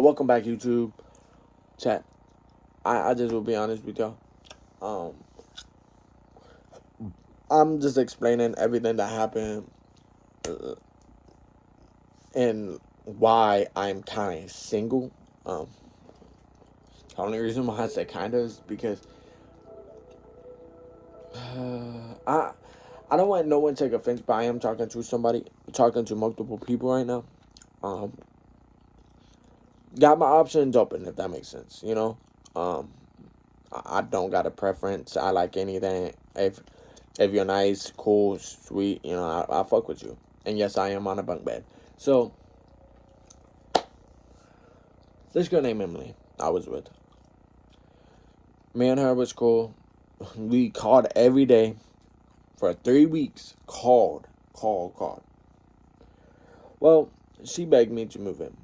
Welcome back, YouTube chat. I just will be honest with y'all. Um, I'm just explaining everything that happened uh, and why I'm kind of single. Um, the only reason why I say kind of is because I don't want no one to take offense, but I am talking to multiple people right now. Um, got my options open, if that makes sense. Um, I don't got a preference. I like anything. If you're nice, cool, sweet, I fuck with you. And yes, I am on a bunk bed. So this girl named Emily I was with. Me and her was cool. We called every day for 3 weeks. Called. Well, she begged me to move in.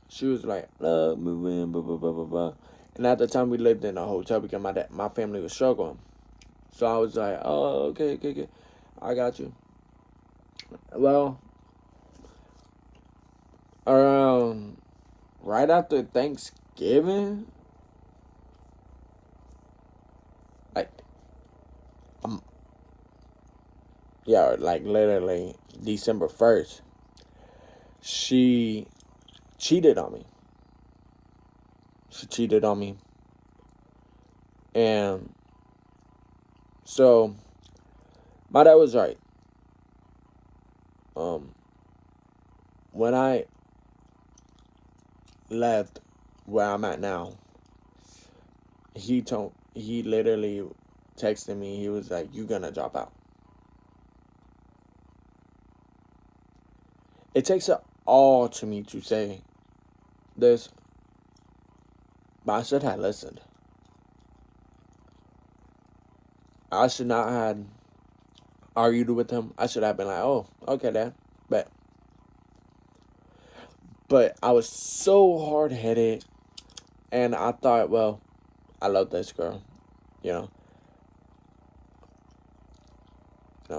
She was like, "Love, move in, blah blah blah blah blah." And at the time, we lived in a hotel because my family was struggling. So I was like, "Oh, okay, I got you." Well, around right after Thanksgiving, like um, yeah, like literally December 1st, she cheated on me. She cheated on me, and so my dad was right. Um, when I left where I'm at now, he literally texted me. He was like, "You gonna drop out?" It takes it all to me to say this, but I should have listened. I should not have argued with him. I should have been like, "Oh, okay, Dad," but I was so hard headed, and I thought, well, I love this girl, you know.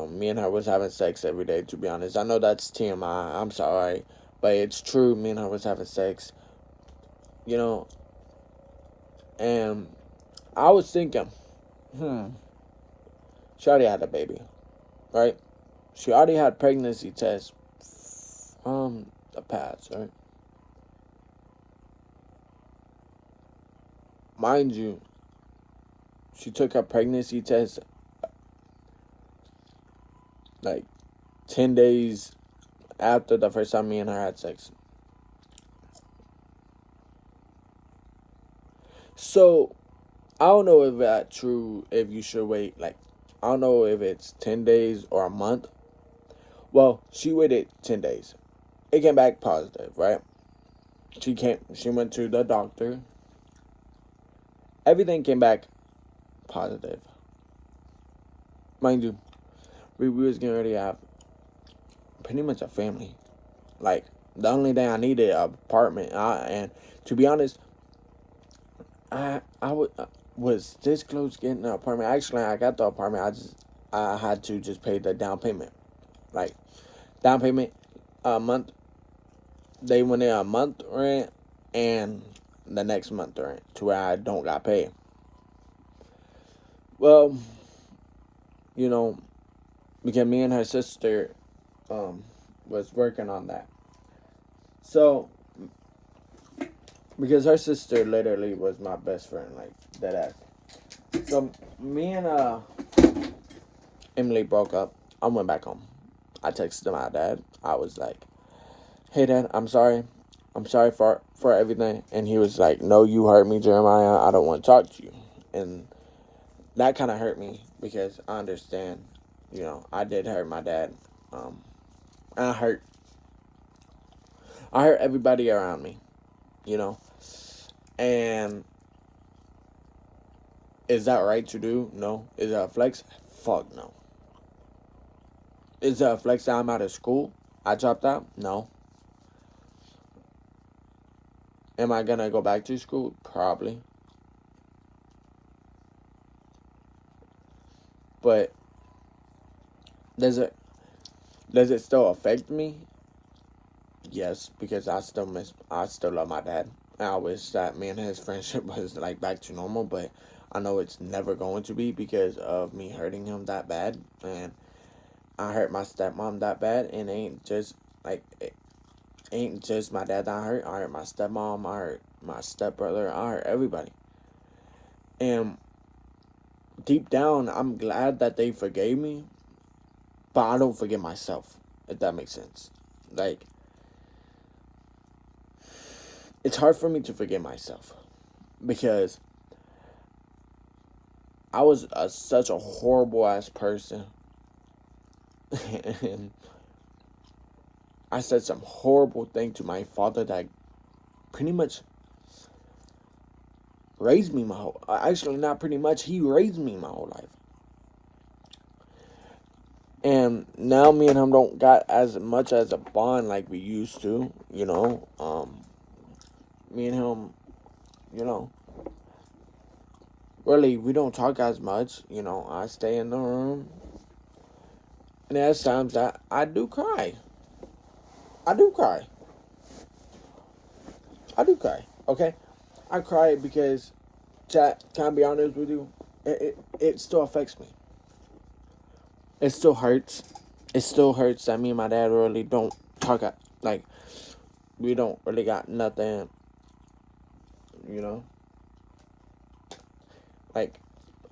Me and her was having sex every day. To be honest, I know that's TMI. I'm sorry, but it's true. Me and her was having sex, you know, and I was thinking, hmm, she already had a baby, right? She already had pregnancy tests from the past, right? Mind you, she took her pregnancy test like 10 days after the first time me and her had sex. So I don't know if that's true. If you should wait, like, I don't know if it's 10 days or a month. Well, she waited 10 days. It came back positive, right? She went to the doctor. Everything came back positive. Mind you, we was getting ready to have pretty much a family. Like, the only thing I needed an apartment. And to be honest, was this close getting an apartment. Actually, I got the apartment. I had to just pay the down payment. Like, down payment a month. They went in a month rent and the next month rent to where I don't got paid. Well, you know, because me and her sister um was working on that. So because her sister literally was my best friend, like that ass. So me and Emily broke up. I went back home. I texted my dad. I was like, "Hey, Dad, I'm sorry. I'm sorry for everything." And he was like, "No, you hurt me, Jeremiah. I don't want to talk to you." And that kind of hurt me because I understand, I did hurt my dad. Um, I hurt everybody around me, you know. And is that right to do? No. Is that a flex? Fuck no. Is that a flex that I'm out of school? I dropped out? No. Am I gonna go back to school? Probably. But does it does it still affect me? Yes, because I still love my dad. I wish that me and his friendship was like back to normal, but I know it's never going to be because of me hurting him that bad, and I hurt my stepmom that bad, and it ain't just like it ain't just my dad that I hurt my stepmom, I hurt my stepbrother, I hurt everybody, and deep down, I'm glad that they forgave me, but I don't forgive myself, if that makes sense. Like, it's hard for me to forgive myself because I was such a horrible ass person. And I said some horrible thing to my father that pretty much raised me my whole. Actually, not pretty much. He raised me my whole life. And now me and him don't got as much as a bond like we used to. Me and him, you know, really we don't talk as much. I stay in the room, and there's times that I do cry. I do cry. I do cry. Okay, I cry because, chat. Can I be honest with you? It still affects me. It still hurts. It still hurts that me and my dad really don't talk. Like, we don't really got nothing. You know, like,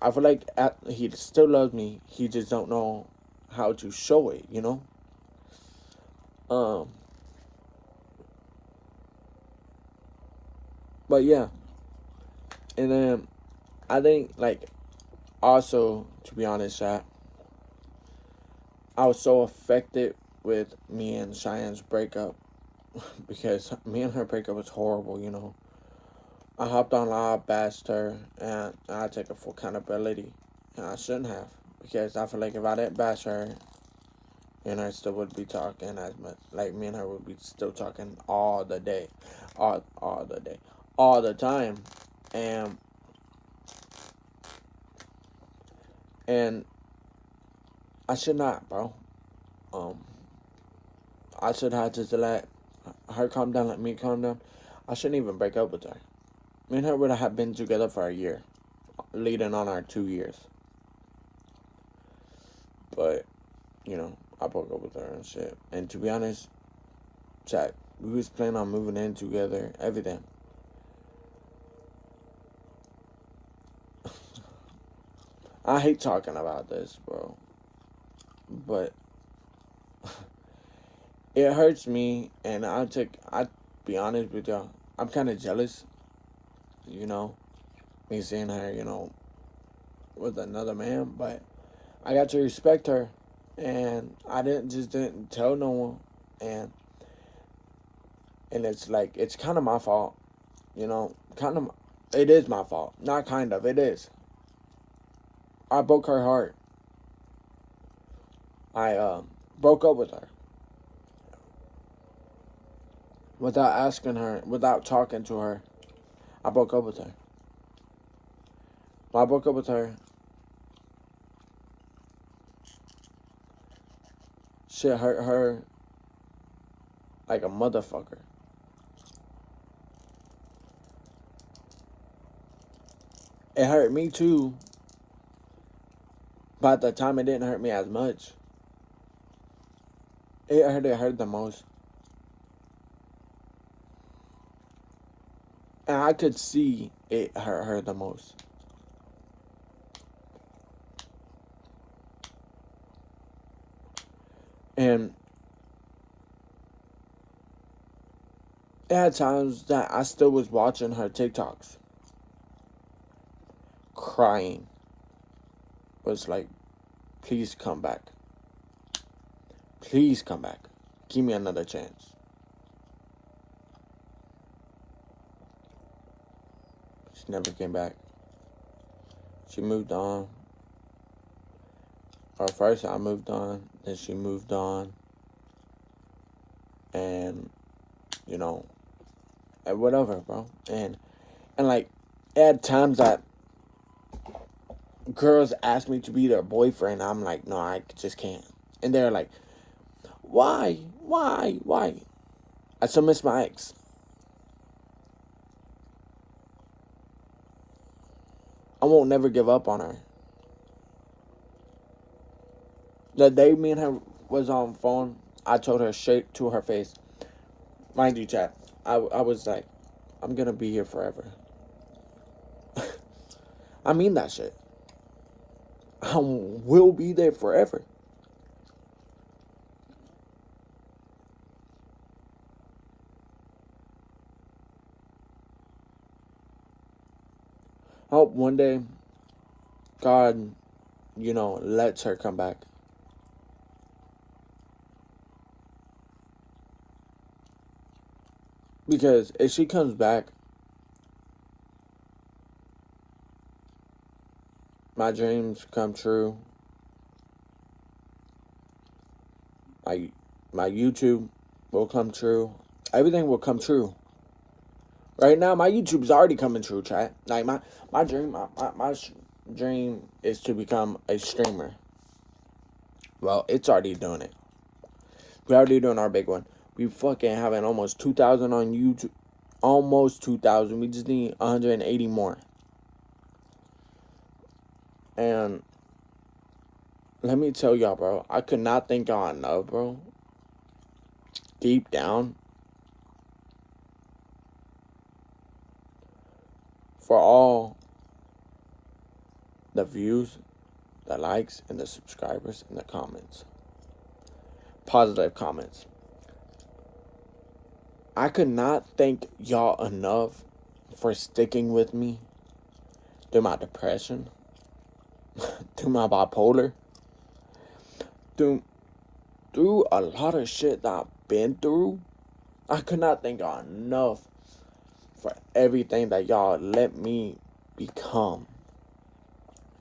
I feel like he still loves me. He just don't know how to show it. Um. But yeah, and then I think like also to be honest, chat. I was so affected with me and Cheyenne's breakup because me and her breakup was horrible. I hopped on live, bashed her, and I take a full accountability. And I shouldn't have, because I feel like if I didn't bash her, me and her still would be talking as much. Like, me and her would be still talking all the day. All the day. All the time. And, and I should not, bro. Um, I should have just let her calm down, let me calm down. I shouldn't even break up with her. Me and her would have been together for a year, leading on our 2 years. But, I broke up with her and shit. And to be honest, chat, we was planning on moving in together, everything. I hate talking about this, bro. But it hurts me, and I be honest with y'all, I'm kind of jealous, you know, me seeing her, with another man. But I got to respect her, and I didn't tell no one, and it's like it's kind of my fault, kind of. It is my fault, not kind of. It is. I broke her heart. I broke up with her without asking her, without talking to her. I broke up with her. When I broke up with her, shit hurt her like a motherfucker. It hurt me too, but at the time it didn't hurt me as much. It hurt the most. And I could see it hurt her the most. And it had times that I still was watching her TikToks, crying. Was like, please come back. Please come back. Give me another chance. She never came back. She moved on. Or first I moved on, then she moved on. And, you know, and whatever, bro. And like, at times that girls ask me to be their boyfriend, I'm like, no, I just can't. And they're like, why? I still miss my ex. I won't never give up on her. The day me and her was on the phone, I told her straight to her face, mind you, chat, I was like, I'm gonna be here forever. I mean that shit. I will be there forever. I hope one day God, lets her come back. Because if she comes back, my dreams come true. My YouTube will come true. Everything will come true. Right now, my YouTube's already coming true, chat. Like my dream, my dream is to become a streamer. Well, it's already doing it. We're already doing our big one. We fucking having almost 2,000 on YouTube. Almost 2,000. We just need 180 more. And let me tell y'all, bro. I could not thank y'all enough, bro. Deep down. For all the views, the likes, and the subscribers, and the comments. Positive comments. I could not thank y'all enough for sticking with me through my depression, through my bipolar, through a lot of shit that I've been through. I could not thank y'all enough for everything that y'all let me become.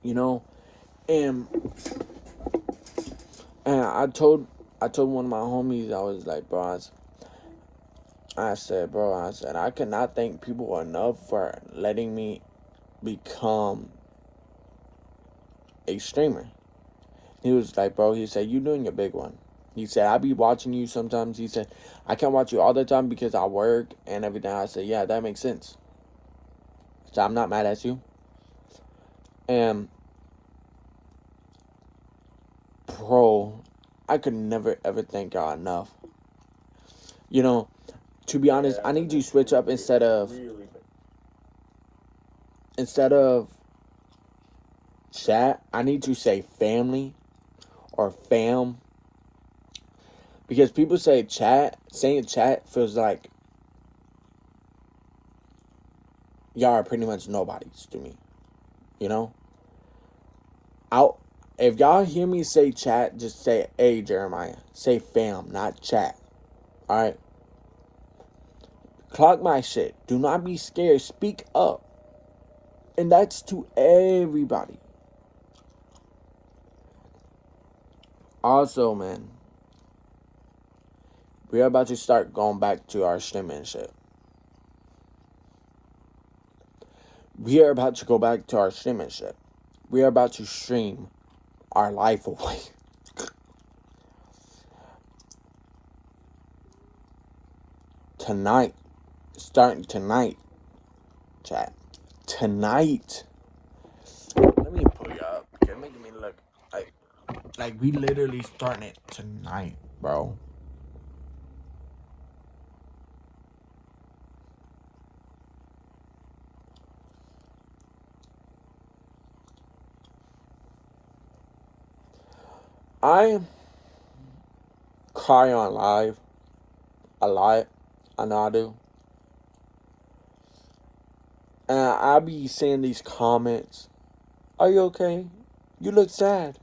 And I told one of my homies, I was like, bro, I said, I cannot thank people enough for letting me become a streamer. He was like, bro, he said, you doing your big one. He said, I be watching you sometimes. He said, I can't watch you all the time because I work and everything. I said, yeah, that makes sense. So I'm not mad at you. And, bro, I could never, ever thank y'all enough. To be honest, I need you to switch up instead of chat. I need to say family or fam. Because people say chat. Saying chat feels like y'all are pretty much nobodies to me. If y'all hear me say chat, just say, hey, Jeremiah. Say fam, not chat. Alright? Clock my shit. Do not be scared. Speak up. And that's to everybody. Also, man, we're about to start going back to our streaming shit. We are about to go back to our streaming shit. We are about to stream our life away. Tonight. Starting tonight. Chat. Tonight. Let me pull you up. You're making me look like we literally starting it tonight, bro. I cry on live a lot. I know I do. And I be seeing these comments. Are you okay? You look sad.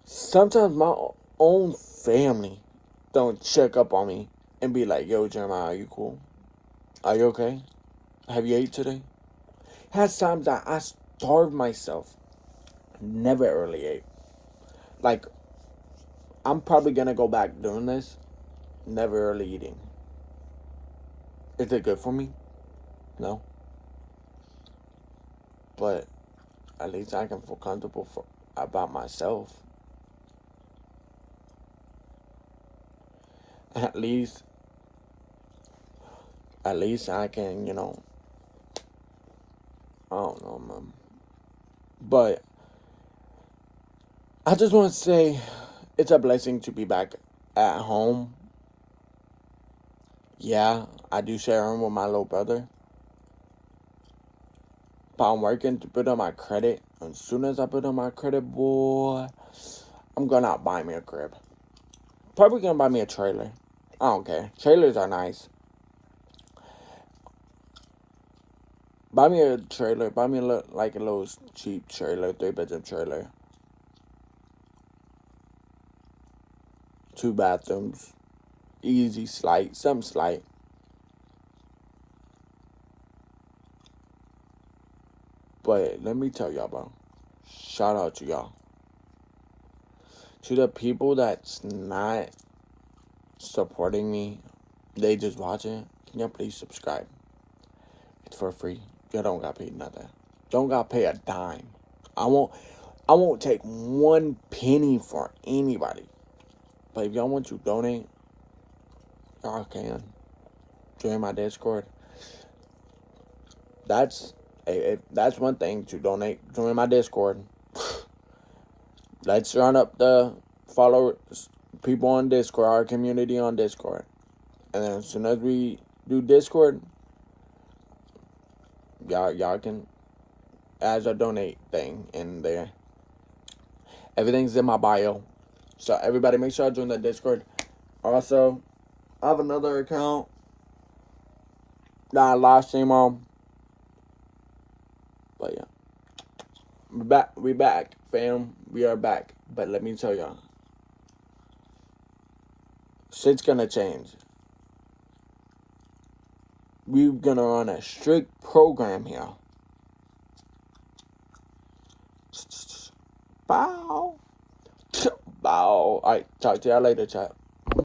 Sometimes my own family don't check up on me and be like, yo, Jeremiah, are you cool? Are you okay? Have you ate today? Has times that I starved myself. Never early ate. Like, I'm probably gonna go back doing this. Never early eating. Is it good for me? No. But at least I can feel comfortable about myself. At least At least I can, I don't know, man. But I just want to say it's a blessing to be back at home. Yeah, I do share room with my little brother. But I'm working to build on my credit. As soon as I build on my credit, boy, I'm gonna buy me a crib. Probably gonna buy me a trailer. I don't care. Trailers are nice. Buy me a trailer. Buy me like a little cheap trailer, 3-bedroom trailer, 2 bathrooms, easy slight, something slight. But let me tell y'all, bro. Shout out to y'all. To the people that's not supporting me, they just watching. Can y'all please subscribe? It's for free. Y'all don't got paid nothing. Don't got pay a dime. I won't. I won't take one penny for anybody. But if y'all want to donate, y'all can. Join my Discord. That's that's one thing to donate. Join my Discord. Let's run up the followers, people on Discord, our community on Discord. And then as soon as we do Discord, y'all can add a donate thing in there. Everything's in my bio. So everybody make sure I join the Discord. Also, I have another account that I live stream on. But yeah. We back, fam. We are back. But let me tell y'all. Shit's gonna change. We're gonna run a strict program here. Bow. Bow. Alright, talk to y'all later, chat.